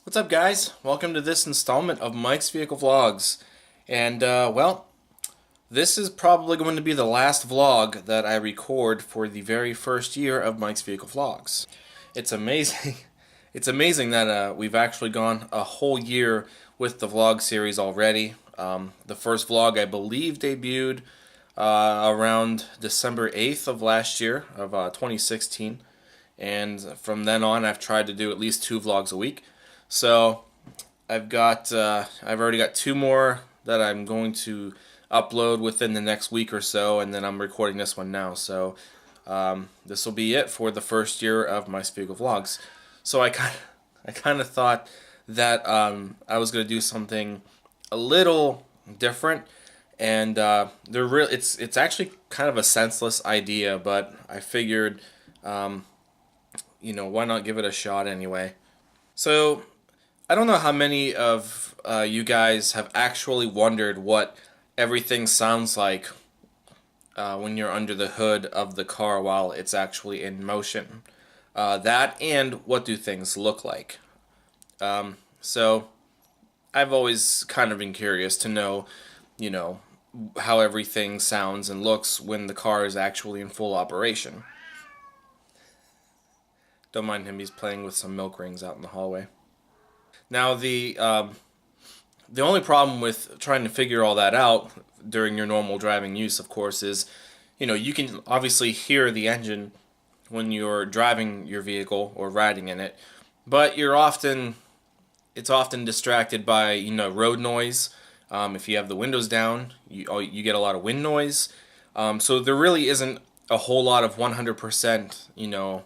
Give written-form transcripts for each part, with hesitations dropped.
What's up, guys? Welcome to this installment of Mike's Vehicle Vlogs. And, well, this is probably going to be the last vlog that I record for the very first year of Mike's Vehicle Vlogs. It's amazing. It's amazing that we've actually gone a whole year with the vlog series already. The first vlog, I believe, debuted around December 8th of last year, of 2016. And from then on, I've tried to do at least 2 vlogs a week. So I've already got 2 more that I'm going to upload within the next week or so, and then I'm recording this one now. So this will be it for the first year of my Vehicle Vlogs. So I kind of thought that I was going to do something a little different, and it's actually kind of a senseless idea, but I figured, why not give it a shot anyway? So I don't know how many of you guys have actually wondered what everything sounds like when you're under the hood of the car while it's actually in motion. That and what do things look like. So I've always kind of been curious to know, how everything sounds and looks when the car is actually in full operation. Don't mind him, he's playing with some milk rings out in the hallway. Now, the only problem with trying to figure all that out during your normal driving use, of course, is, you can obviously hear the engine when you're driving your vehicle or riding in it, but it's often distracted by, road noise. If you have the windows down, you get a lot of wind noise. So there really isn't a whole lot of 100%,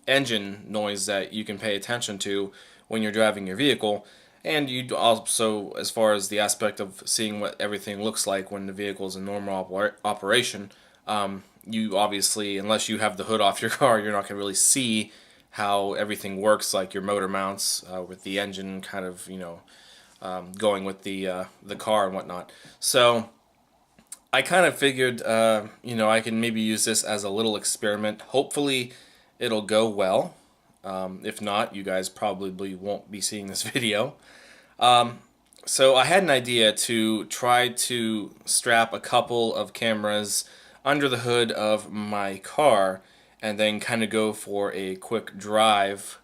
engine noise that you can pay attention to when you're driving your vehicle. And you also, as far as the aspect of seeing what everything looks like when the vehicle is in normal operation, you obviously, unless you have the hood off your car, you're not going to really see how everything works, like your motor mounts with the engine kind of, going with the car and whatnot. So I kind of figured, I can maybe use this as a little experiment. Hopefully it'll go well. If not, you guys probably won't be seeing this video. So I had an idea to try to strap a couple of cameras under the hood of my car and then kind of go for a quick drive,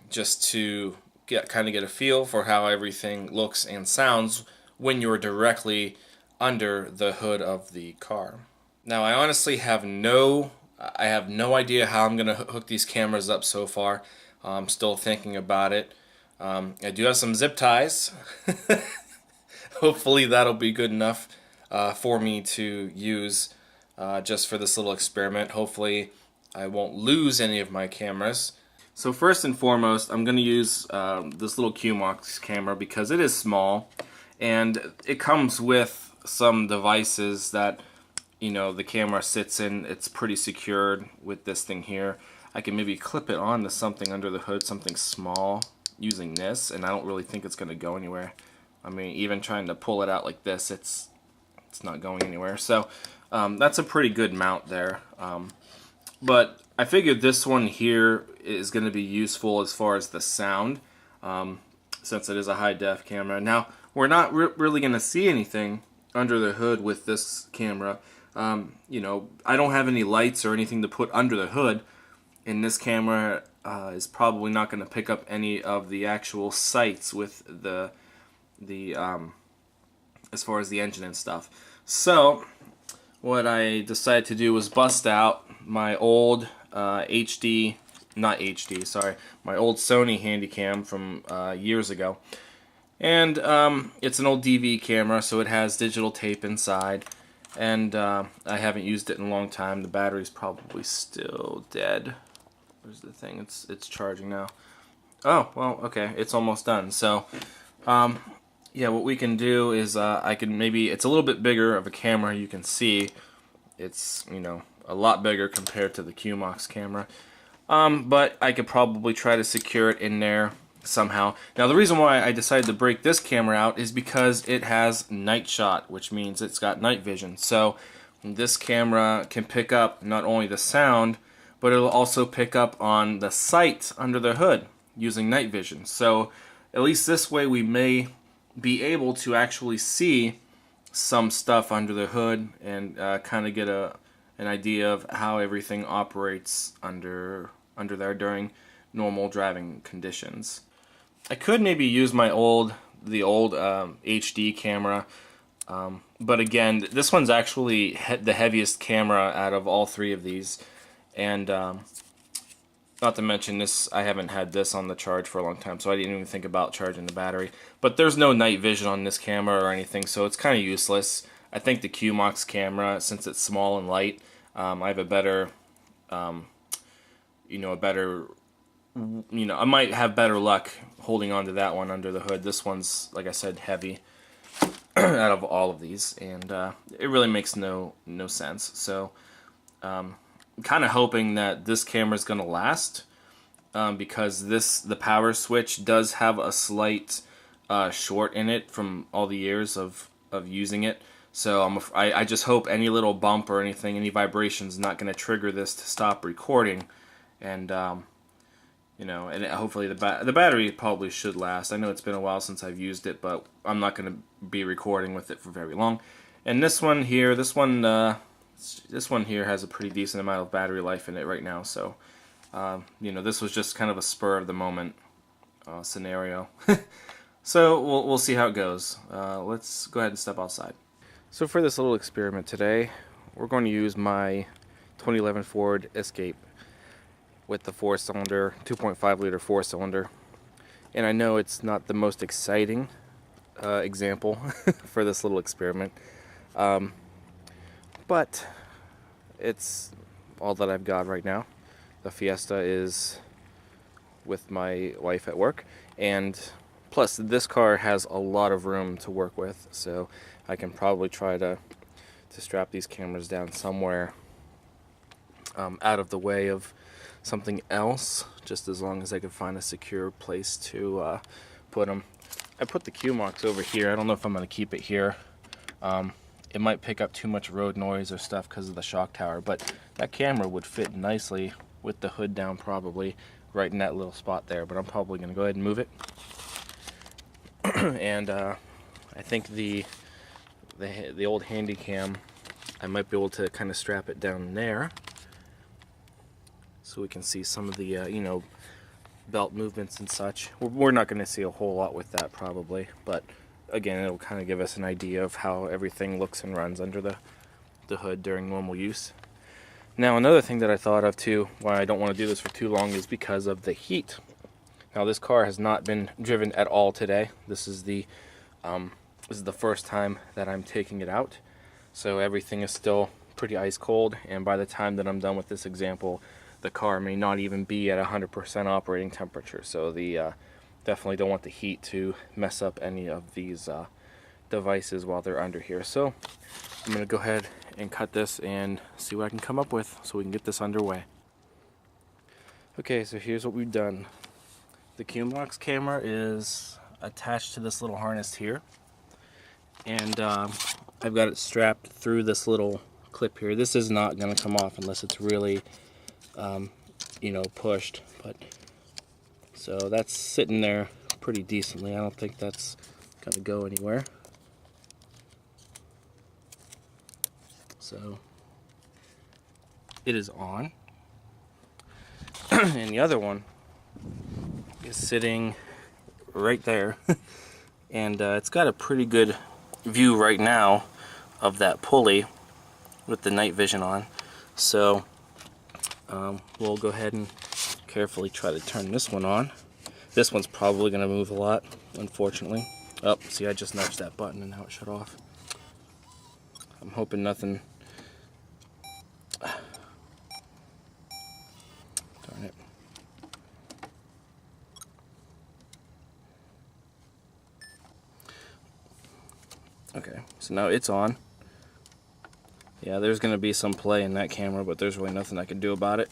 just to get a feel for how everything looks and sounds when you're directly under the hood of the car. Now, I honestly have no idea how I'm going to hook these cameras up so far. I'm still thinking about it. I do have some zip ties. Hopefully that'll be good enough for me to use just for this little experiment. Hopefully I won't lose any of my cameras. So first and foremost, I'm going to use this little QMOX camera because it is small, and it comes with some devices that the camera sits in. It's pretty secured with this thing here. I can maybe clip it on to something under the hood, something small, using this, and I don't really think it's going to go anywhere. I mean, even trying to pull it out like this, it's not going anywhere. So that's a pretty good mount there. But I figured this one here is going to be useful as far as the sound, since it is a high-def camera. Now, we're not really going to see anything under the hood with this camera. I don't have any lights or anything to put under the hood, and this camera is probably not going to pick up any of the actual sights with the as far as the engine and stuff. So what I decided to do was bust out my old my old Sony Handycam from years ago, and it's an old DV camera, so it has digital tape inside. And I haven't used it in a long time. The battery's probably still dead. Where's the thing? It's charging now. Oh, well, okay. It's almost done. So, yeah, what we can do is it's a little bit bigger of a camera. You can see it's, a lot bigger compared to the QMOX camera. But I could probably try to secure it in there somehow. Now, the reason why I decided to break this camera out is because it has night shot, which means it's got night vision. So this camera can pick up not only the sound, but it'll also pick up on the sight under the hood using night vision. So at least this way we may be able to actually see some stuff under the hood and kind of get an idea of how everything operates under there during normal driving conditions. I could maybe use the old HD camera, but again, this one's actually the heaviest camera out of all three of these, and not to mention this, I haven't had this on the charge for a long time, so I didn't even think about charging the battery. But there's no night vision on this camera or anything, so it's kind of useless. I think the QMOX camera, since it's small and light, I have a better, I might have better luck holding on to that one under the hood. This one's, like I said, heavy out of all of these, and it really makes no sense. So I'm kind of hoping that this camera is going to last, because the power switch does have a slight short in it from all the years of using it. So I just hope any little bump or anything, any vibration is not going to trigger this to stop recording, and and hopefully the battery probably should last. I know it's been a while since I've used it, but I'm not going to be recording with it for very long. And this one here, this one here has a pretty decent amount of battery life in it right now. So this was just kind of a spur of the moment scenario. So we'll see how it goes. Let's go ahead and step outside. So for this little experiment today, we're going to use my 2011 Ford Escape with the 4-cylinder, 2.5 liter 4-cylinder. And I know it's not the most exciting example for this little experiment, but it's all that I've got right now. The Fiesta is with my wife at work, and plus this car has a lot of room to work with, so I can probably try to strap these cameras down somewhere out of the way of something else, just as long as I can find a secure place to put them. I put the QMOX over here. I don't know if I'm going to keep it here. It might pick up too much road noise or stuff because of the shock tower, but that camera would fit nicely with the hood down, probably right in that little spot there. But I'm probably going to go ahead and move it. And I think the old handy cam, I might be able to kind of strap it down there so we can see some of the belt movements and such. We're not going to see a whole lot with that probably, but again, it'll kind of give us an idea of how everything looks and runs under the hood during normal use. Now, another thing that I thought of too, why I don't want to do this for too long, is because of the heat. Now, this car has not been driven at all today. This is the first time that I'm taking it out, so everything is still pretty ice cold, and by the time that I'm done with this example, the car may not even be at 100% operating temperature. So definitely don't want the heat to mess up any of these devices while they're under here. So I'm going to go ahead and cut this and see what I can come up with so we can get this underway. Okay, so here's what we've done. The QMOX camera is attached to this little harness here, and I've got it strapped through this little clip here. This is not going to come off unless it's really pushed, but so that's sitting there pretty decently. I don't think that's gonna go anywhere. So it is on. And the other one is sitting right there. And it's got a pretty good view right now of that pulley with the night vision on. So we'll go ahead and carefully try to turn this one on. This one's probably going to move a lot, unfortunately. Oh, see, I just nudged that button and now it shut off. I'm hoping nothing... Darn it. Okay, so now it's on. Yeah, there's going to be some play in that camera, but there's really nothing I can do about it.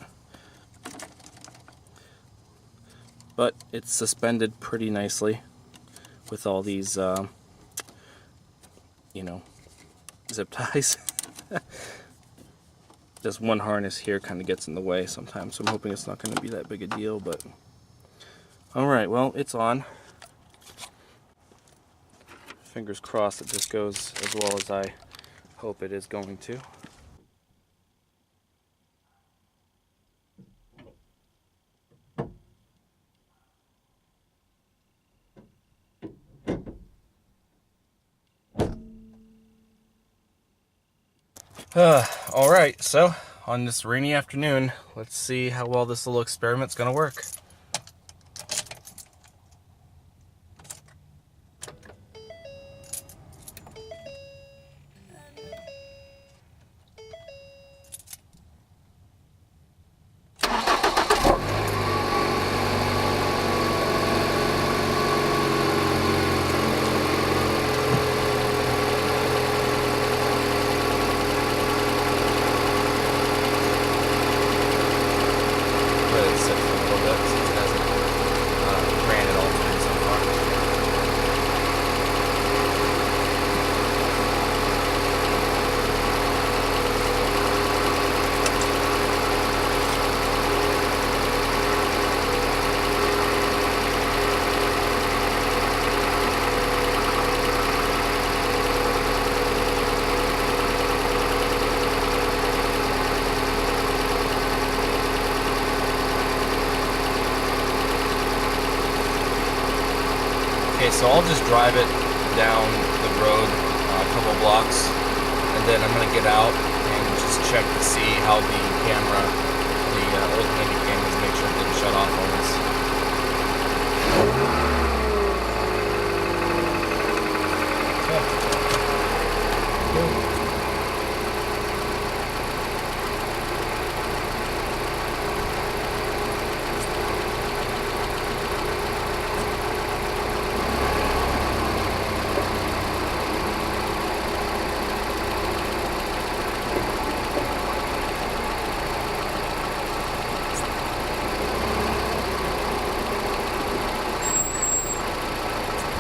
But it's suspended pretty nicely with all these, zip ties. Just one harness here kind of gets in the way sometimes, so I'm hoping it's not going to be that big a deal, but... Alright, well, it's on. Fingers crossed that this goes as well as I hope it is going to. Alright, so on this rainy afternoon, let's see how well this little experiment's gonna work. Okay, so I'll just drive it down the road a couple blocks, and then I'm going to get out and just check to see how the camera, the old mini cameras, make sure it didn't shut off on us.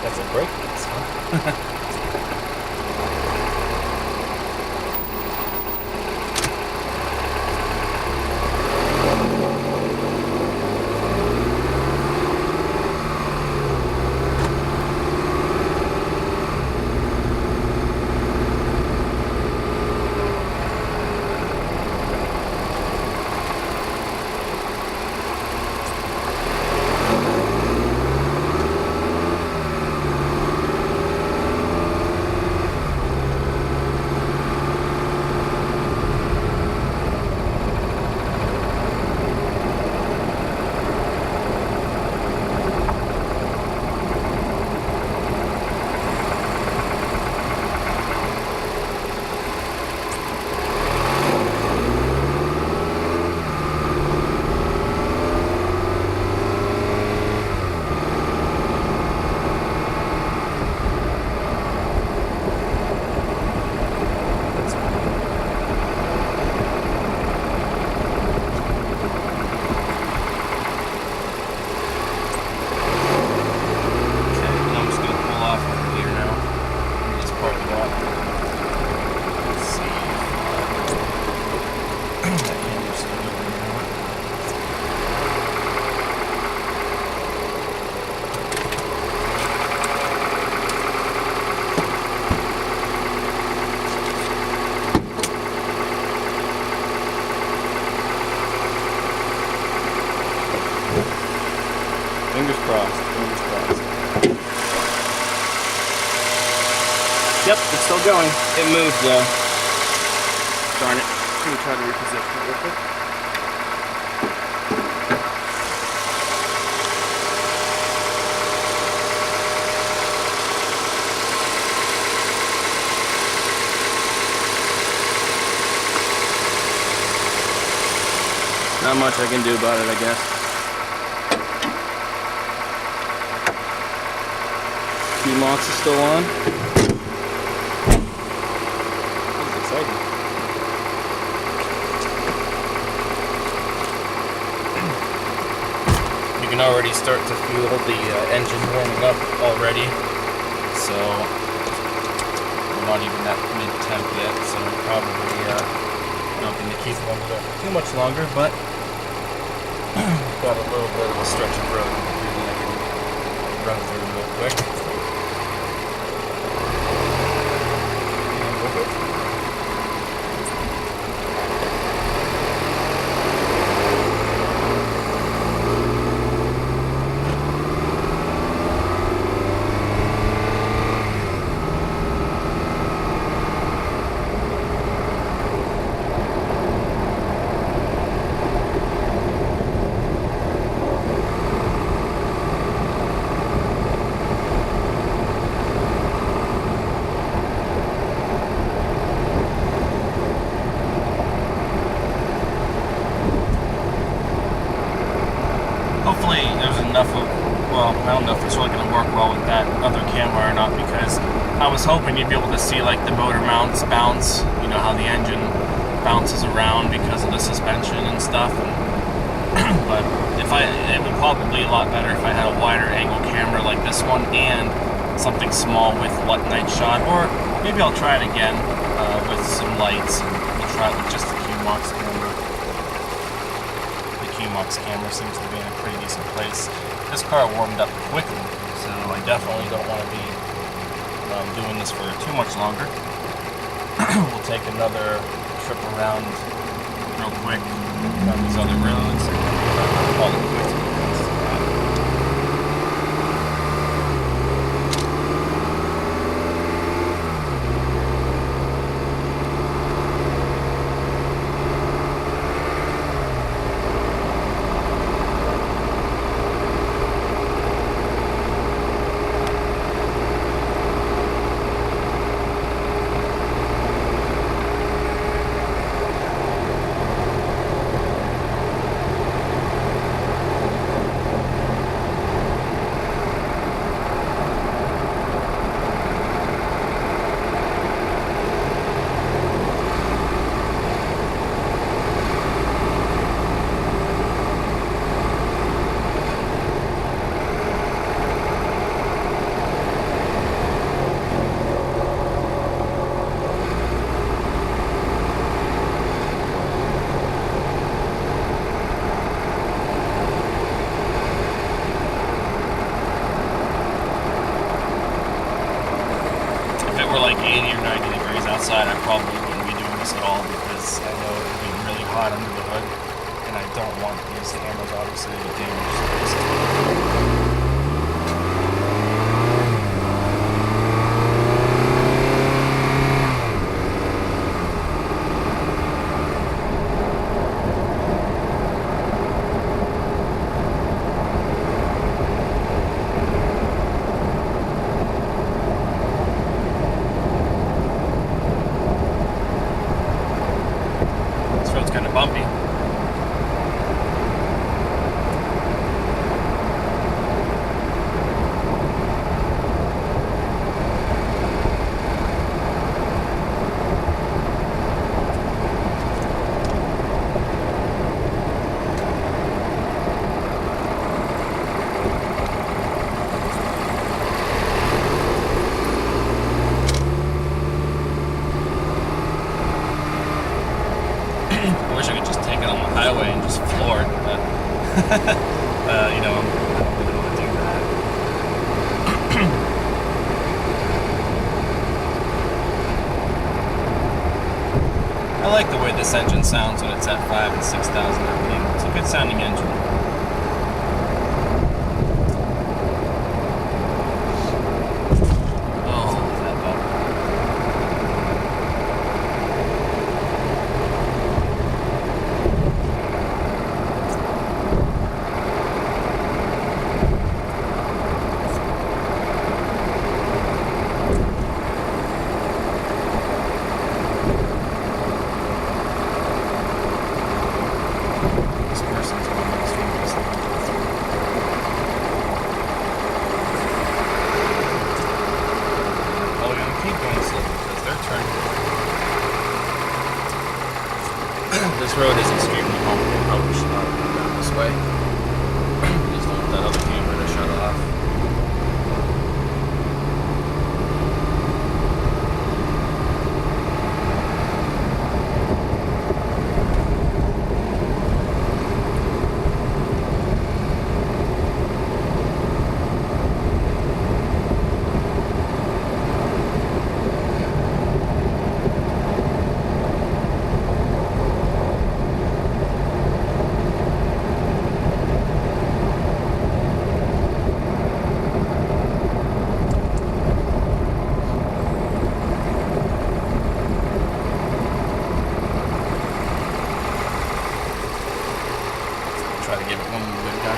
That's a brake piece, huh? Fingers crossed, fingers crossed. Yep, it's still going. It moved though. Darn it. Let me try to reposition it real quick. Not much I can do about it, I guess. Key locks are still on. That's exciting. You can already start to feel the engine warming up already. So we're not even at mid-temp yet, so we're probably not going to keep warming up too much longer, but got a little bit of a stretch of road that I can run through real quick. Hopefully there's enough of, well, I don't know if it's really going to work well with that other camera or not, because I was hoping you'd be able to see like the motor mounts bounce, you know, how the engine bounces around because of the suspension and stuff. And but it would probably be a lot better if I had a wider angle camera like this one and something small with night shot, or maybe I'll try it again with some lights, and we'll try it with just the QMOX camera. QMOX camera seems to be in a pretty decent place. This car warmed up quickly, so I definitely don't want to be doing this for too much longer. We'll take another trip around real quick on these other roads. Call it quits. Like 80 or 90 degrees outside, I probably wouldn't be doing this at all, because I know it would be really hot under the hood, and I don't want these cameras obviously to get damaged. Kind of bumpy. I wish I could just take it on the highway and just floor it, but you know, I don't really want to do that. I like the way this engine sounds when it's at 5,000 and 6,000 RPM. It's a good sounding engine. This person's going try to give it one more good gun.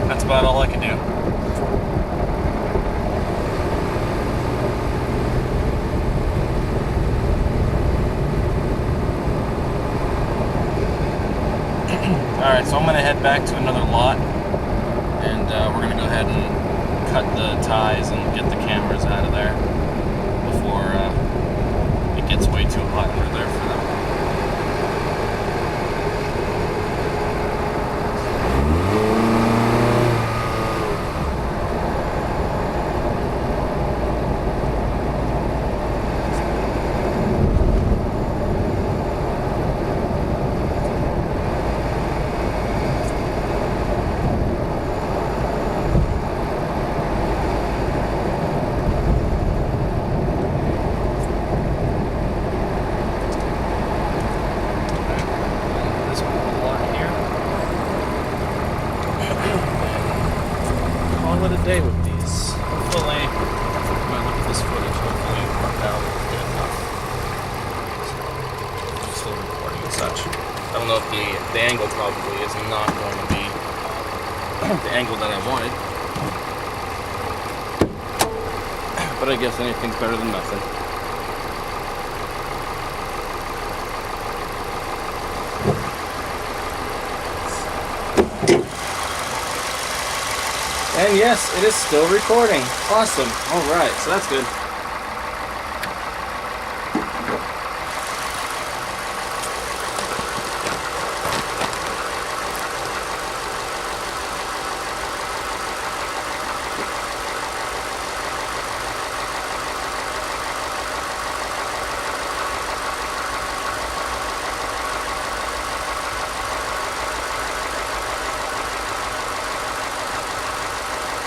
That's about all I can do. Alright, so I'm going to head back to another lot, and we're going to go ahead and cut the ties and get the cameras out of there before it gets way too hot under there for them. Call it a day with these. Hopefully, when I look at this footage, hopefully it worked out good enough. So, I'm still recording and such. I don't know if the angle probably is not going to be the angle that I wanted. But I guess anything's better than nothing. And yes, it is still recording. Awesome. Alright, so that's good.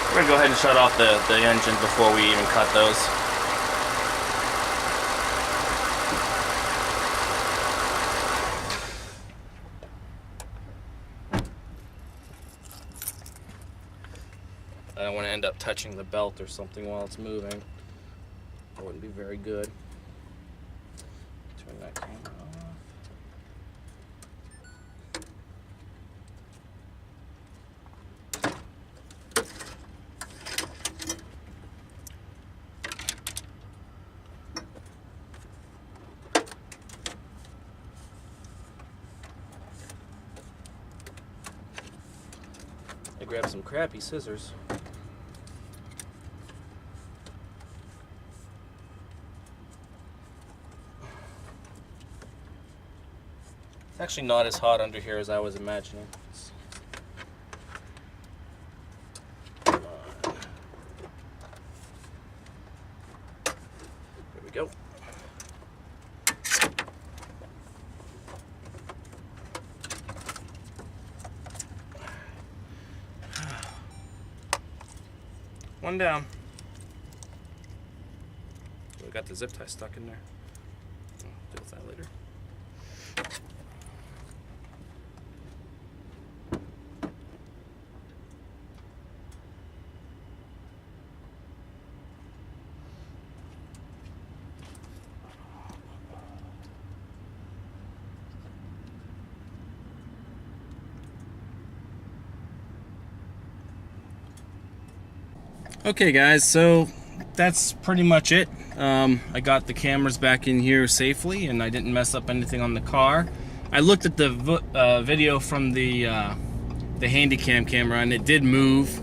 We're going to go ahead and shut off the engine before we even cut those. I don't want to end up touching the belt or something while it's moving. That wouldn't be very good. Turn that camera off. I grabbed some crappy scissors. It's actually not as hot under here as I was imagining. Come on. There we go. One down. We got the zip tie stuck in there. I'll deal with that later. Okay guys, so that's pretty much it. I got the cameras back in here safely and I didn't mess up anything on the car. I looked at the video from the Handycam camera and it did move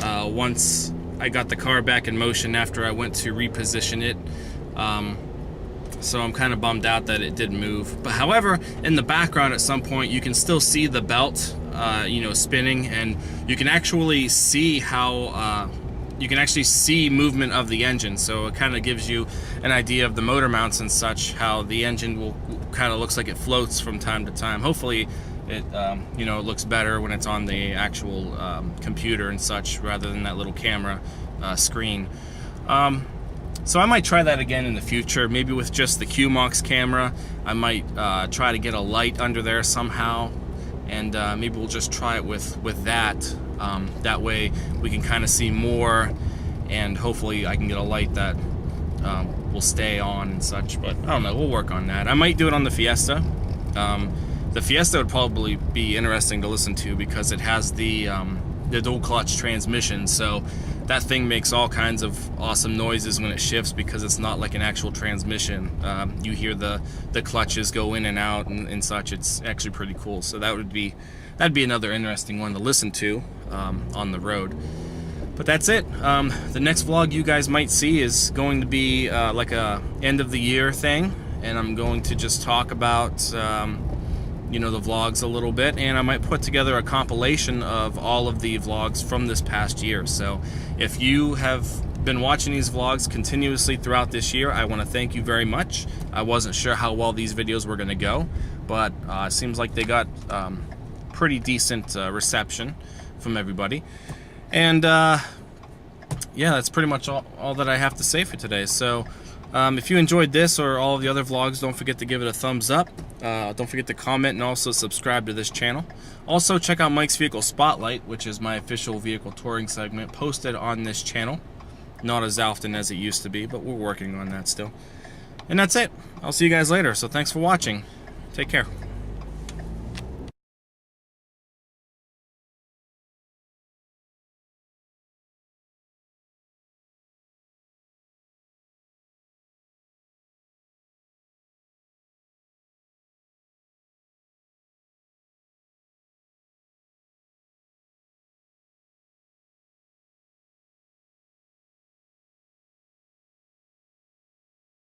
once I got the car back in motion after I went to reposition it. So I'm kind of bummed out that it did move. But however, in the background at some point you can still see the belt you know, spinning, and you can actually see how you can actually see movement of the engine, so it kind of gives you an idea of the motor mounts and such, how the engine will kind of looks like it floats from time to time. Hopefully it you know, it looks better when it's on the actual computer and such rather than that little camera screen. So I might try that again in the future, maybe with just the QMOX camera. I might try to get a light under there somehow, and maybe we'll just try it with that. That way we can kind of see more, and hopefully I can get a light that will stay on and such, but I don't know, we'll work on that. I might do it on the Fiesta. The Fiesta would probably be interesting to listen to because it has the dual clutch transmission, so that thing makes all kinds of awesome noises when it shifts because it's not like an actual transmission. You hear the clutches go in and out and such. It's actually pretty cool. So that'd be another interesting one to listen to on the road. But that's it. The next vlog you guys might see is going to be like a end of the year thing, and I'm going to just talk about you know, the vlogs a little bit, and I might put together a compilation of all of the vlogs from this past year. So if you have been watching these vlogs continuously throughout this year, I want to thank you very much. I wasn't sure how well these videos were going to go, but it seems like they got pretty decent reception from everybody. And yeah, that's pretty much all that I have to say for today. So if you enjoyed this or all of the other vlogs, don't forget to give it a thumbs up. Don't forget to comment and also subscribe to this channel. Also, check out Mike's Vehicle Spotlight, which is my official vehicle touring segment posted on this channel. Not as often as it used to be, but we're working on that still. And that's it. I'll see you guys later, so thanks for watching. Take care.